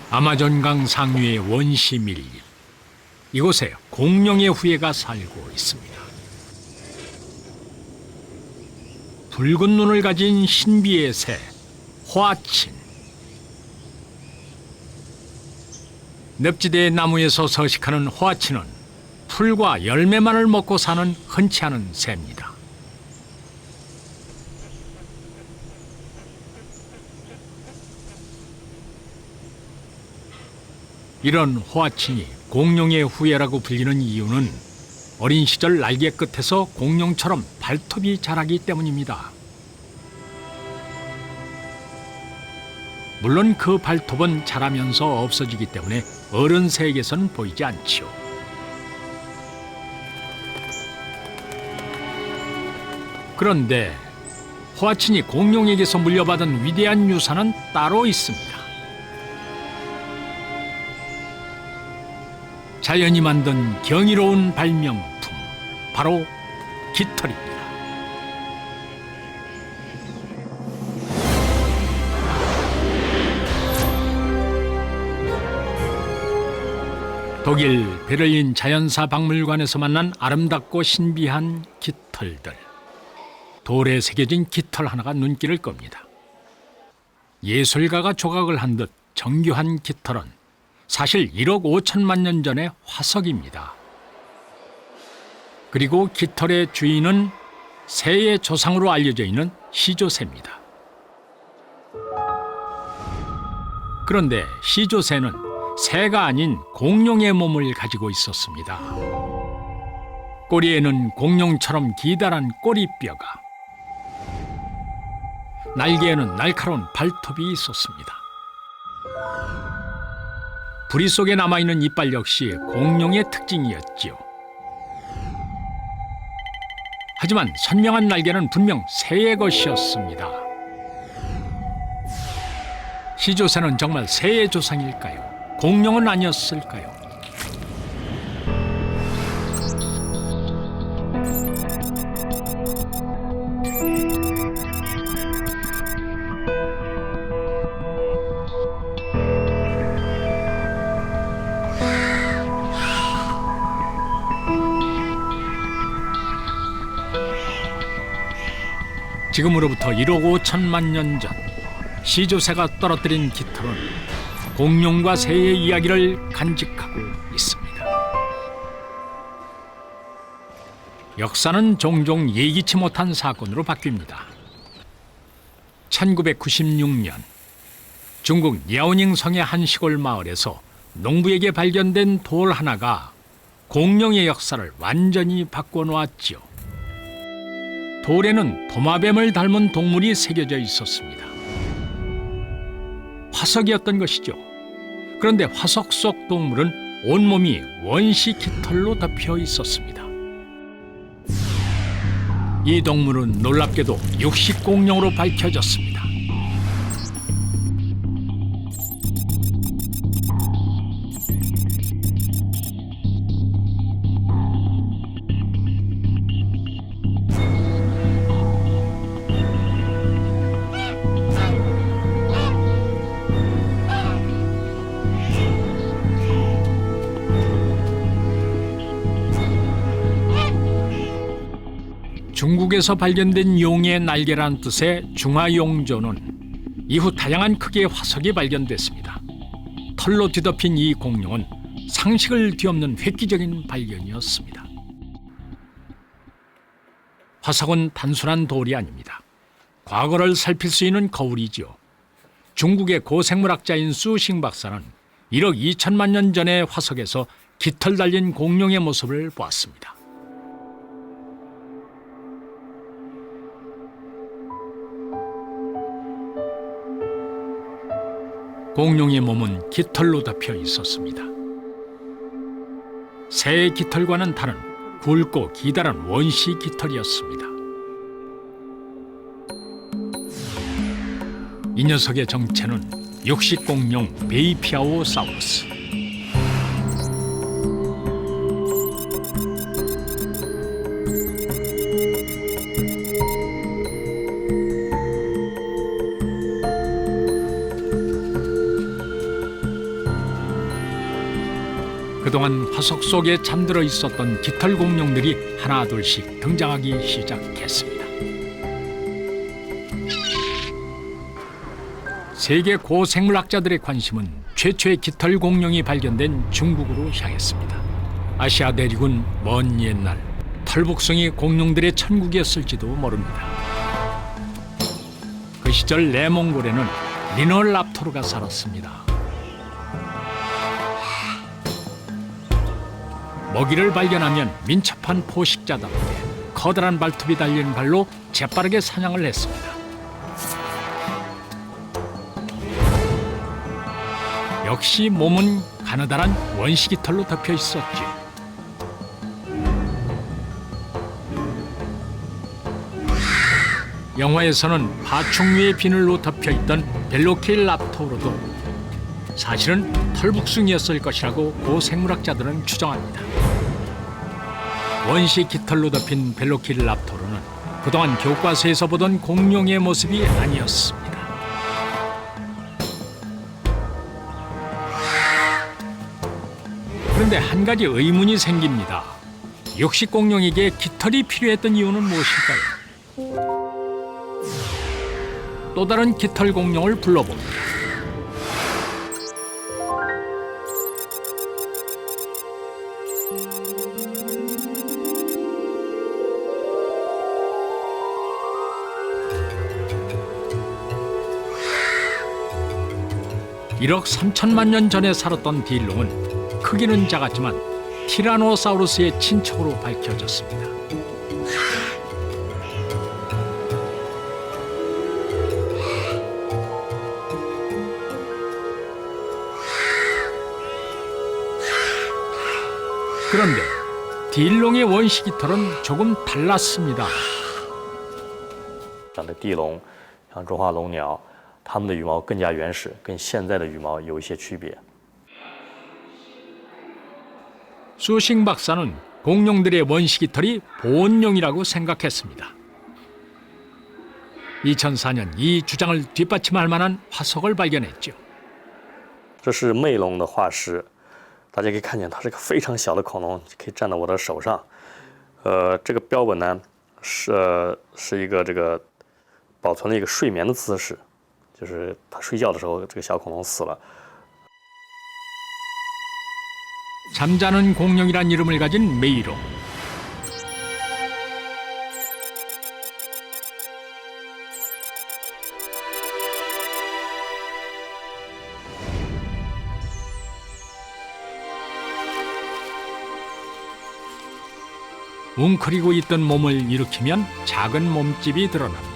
아마존강 상류의 원시 밀림. 이곳에 공룡의 후예가 살고 있습니다. 붉은 눈을 가진 신비의 새, 화친. 늪지대의 나무에서 서식하는 화친은 풀과 열매만을 먹고 사는 흔치 않은 새입니다. 이런 화친이 공룡의 후예라고 불리는 이유는 어린 시절 날개 끝에서 공룡처럼 발톱이 자라기 때문입니다. 물론 그 발톱은 자라면서 없어지기 때문에 어른 새에게서는 보이지 않지요. 그런데 화친이 공룡에게서 물려받은 위대한 유산은 따로 있습니다. 자연이 만든 경이로운 발명품, 바로 깃털입니다. 독일 베를린 자연사 박물관에서 만난 아름답고 신비한 깃털들. 돌에 새겨진 깃털 하나가 눈길을 끕니다. 예술가가 조각을 한 듯 정교한 깃털은 사실 1억 5천만 년 전의 화석입니다. 그리고 깃털의 주인은 새의 조상으로 알려져 있는 시조새입니다. 그런데 시조새는 새가 아닌 공룡의 몸을 가지고 있었습니다. 꼬리에는 공룡처럼 기다란 꼬리뼈가, 날개에는 날카로운 발톱이 있었습니다. 부리 속에 남아있는 이빨 역시 공룡의 특징이었지요. 하지만 선명한 날개는 분명 새의 것이었습니다. 시조새는 정말 새의 조상일까요? 공룡은 아니었을까요? 지금으로부터 1억 5천만 년 전 시조새가 떨어뜨린 깃털은 공룡과 새의 이야기를 간직하고 있습니다. 역사는 종종 예기치 못한 사건으로 바뀝니다. 1996년 중국 랴오닝 성의 한 시골 마을에서 농부에게 발견된 돌 하나가 공룡의 역사를 완전히 바꿔놓았지요. 돌에는 도마뱀을 닮은 동물이 새겨져 있었습니다. 화석이었던 것이죠. 그런데 화석 속 동물은 온몸이 원시 깃털로 덮여 있었습니다. 이 동물은 놀랍게도 육식공룡으로 밝혀졌습니다. 중국에서 발견된 용의 날개라는 뜻의 중화용조는 이후 다양한 크기의 화석이 발견됐습니다. 털로 뒤덮인 이 공룡은 상식을 뒤엎는 획기적인 발견이었습니다. 화석은 단순한 돌이 아닙니다. 과거를 살필 수 있는 거울이지요. 중국의 고생물학자인 수싱 박사는 1억 2천만 년 전의 화석에서 깃털 달린 공룡의 모습을 보았습니다. 공룡의 몸은 깃털로 덮여 있었습니다. 새의 깃털과는 다른 굵고 기다란 원시 깃털이었습니다. 이 녀석의 정체는 육식공룡 베이피아오사우루스. 그동안 화석 속에 잠들어 있었던 깃털 공룡들이 하나둘씩 등장하기 시작했습니다. 세계 고생물학자들의 관심은 최초의 깃털 공룡이 발견된 중국으로 향했습니다. 아시아 대륙은 먼 옛날 털북숭이 공룡들의 천국이었을지도 모릅니다. 그 시절 내몽골에는 리너랍토르가 살았습니다. 먹이를 발견하면 민첩한 포식자답게 커다란 발톱이 달린 발로 재빠르게 사냥을 했습니다. 역시 몸은 가느다란 원시깃털로 덮여 있었죠. 영화에서는 파충 위에 비늘로 덮여 있던 벨로키랍토르도 사실은 털북숭이였을 것이라고 고생물학자들은 추정합니다. 원시 깃털로 덮인 벨로키랍토르는 그동안 교과서에서 보던 공룡의 모습이 아니었습니다. 그런데 한 가지 의문이 생깁니다. 육식공룡에게 깃털이 필요했던 이유는 무엇일까요? 또 다른 깃털 공룡을 불러봅니다. (1억 3천만 년) 전에 살았던 딜롱은 크기는 작았지만 티라노사우루스의 친척으로 밝혀졌습니다. 그런데 딜롱의 원시 깃털은 조금 달랐습니다. 长的地龙，像中华龙鸟，它们的羽毛更加原始，跟现在的羽毛有一些区别。 수싱 박사는 공룡들의 원시 깃털이 보온용이라고 생각했습니다. 2004년 이 주장을 뒷받침할 만한 화석을 발견했죠. 这是魅龙的化石，大家可以看见，它是个非常小的恐龙，可以站在我的手上。这个标本呢是一个这个保存了一个睡眠的姿势，就是它睡觉的时候，这个小恐龙死了。 잠자는 공룡이란 이름을 가진 메이롱. 웅크리고 있던 몸을 일으키면 작은 몸집이 드러납니다.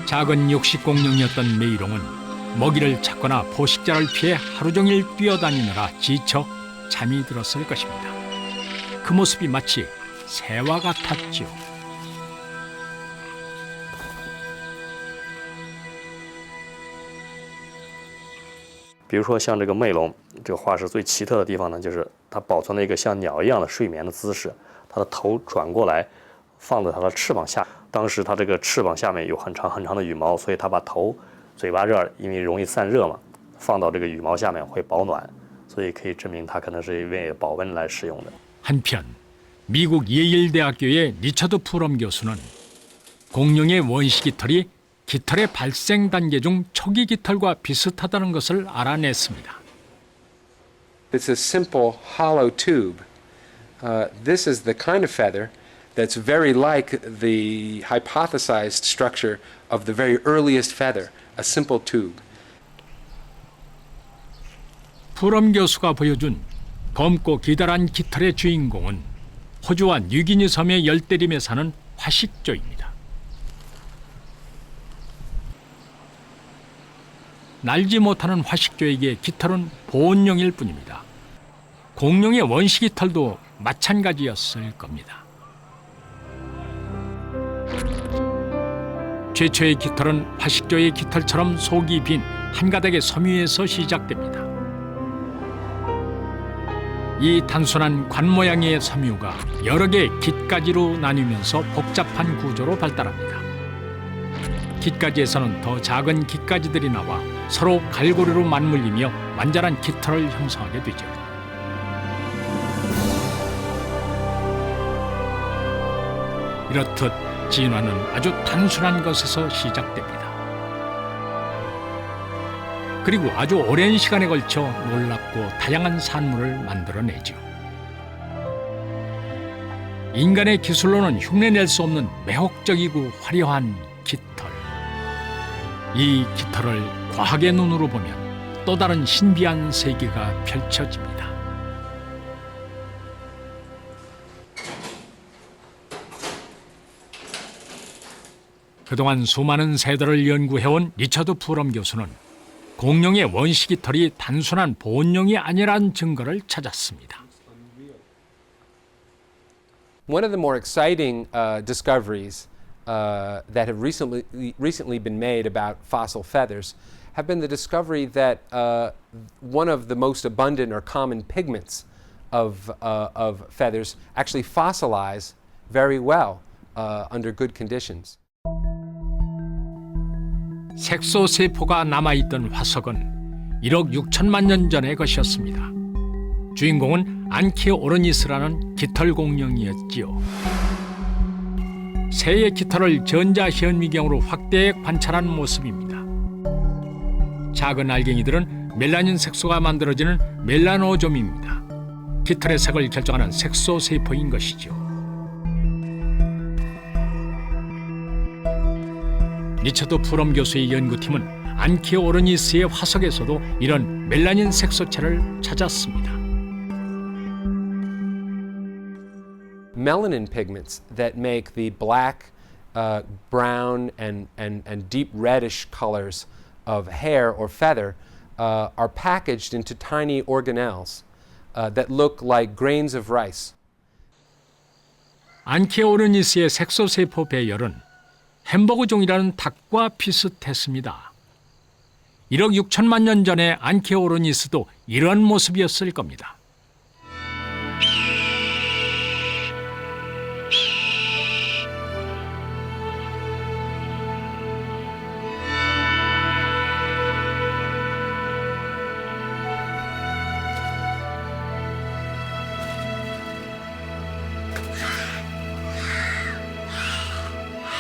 작은 육식공룡이었던 메이롱은 먹이를 찾거나 포식자를 피해 하루 종일 뛰어다니느라 지쳐 잠이 들었을 것입니다. 그 모습이 마치 새와 같았죠. 比如说像这个魅龙，这个化石最奇特的地方呢，就是它保存了一个像鸟一样的睡眠的姿势，它的头转过来，放在它的翅膀下。当时它这个翅膀下面有很长很长的羽毛，所以它把头、嘴巴这儿因为容易散热嘛，放到这个羽毛下面会保暖，所以可以证明它可能是为保温来使用的。 한편 미국 예일대학교의 리처드 풀엄 교수는 공룡의 원시 깃털이 깃털의 발생 단계 중 초기 깃털과 비슷하다는 것을 알아냈습니다. It's a simple hollow tube. This is the kind of feather that's very like the hypothesized structure of the very earliest feather, a simple tube. 풀엄 교수가 보여준 검고 기다란 깃털의 주인공은 호주와 뉴기니 섬의 열대림에 사는 화식조입니다. 날지 못하는 화식조에게 깃털은 보온용일 뿐입니다. 공룡의 원시 깃털도 마찬가지였을 겁니다. 최초의 깃털은 화식조의 깃털처럼 속이 빈 한 가닥의 섬유에서 시작됩니다. 이 단순한 관 모양의 섬유가 여러 개의 깃가지로 나뉘면서 복잡한 구조로 발달합니다. 깃가지에서는 더 작은 깃가지들이 나와 서로 갈고리로 맞물리며 완전한 깃털을 형성하게 되죠. 이렇듯 진화는 아주 단순한 것에서 시작됩니다. 그리고 아주 오랜 시간에 걸쳐 놀랍고 다양한 산물을 만들어내죠. 인간의 기술로는 흉내낼 수 없는 매혹적이고 화려한 깃털. 이 깃털을 과학의 눈으로 보면 또 다른 신비한 세계가 펼쳐집니다. 그동안 수많은 새들을 연구해온 리처드 풀엄 교수는 공룡의 원시 깃털이 단순한 보온용이 아니란 증거를 찾았습니다. One of the more exciting discoveries that have recently been made about fossil feathers have been the discovery that one of the most abundant or common pigments of feathers actually fossilize very well under good conditions. 색소세포가 남아있던 화석은 1억 6천만 년 전의 것이었습니다. 주인공은 안키오르니스라는 깃털 공룡이었지요. 새의 깃털을 전자현미경으로 확대해 관찰한 모습입니다. 작은 알갱이들은 멜라닌 색소가 만들어지는 멜라노좀입니다. 깃털의 색을 결정하는 색소세포인 것이죠. 리처드 풀엄 교수의 연구팀은 안키오르니스의 화석에서도 이런 멜라닌 색소체를 찾았습니다. Melanin pigments that make the black, brown, and deep reddish colors of hair or feather are packaged into tiny organelles that look like grains of rice. 안키오르니스의 색소세포 배열은 햄버거 종이라는 닭과 비슷했습니다. 1억 6천만 년 전의 안키오르니스도 이런 모습이었을 겁니다.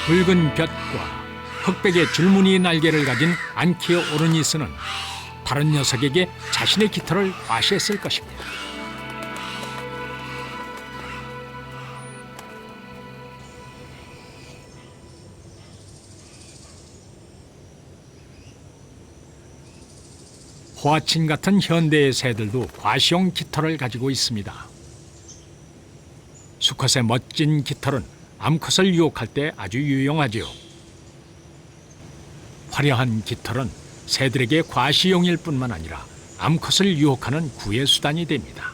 붉은 볕과 흑백의 줄무늬 날개를 가진 안키오르니스는 다른 녀석에게 자신의 깃털을 과시했을 것입니다. 호아친 같은 현대의 새들도 과시용 깃털을 가지고 있습니다. 수컷의 멋진 깃털은 암컷을 유혹할 때 아주 유용하지요. 화려한 깃털은 새들에게 과시용일 뿐만 아니라 암컷을 유혹하는 구애 수단이 됩니다.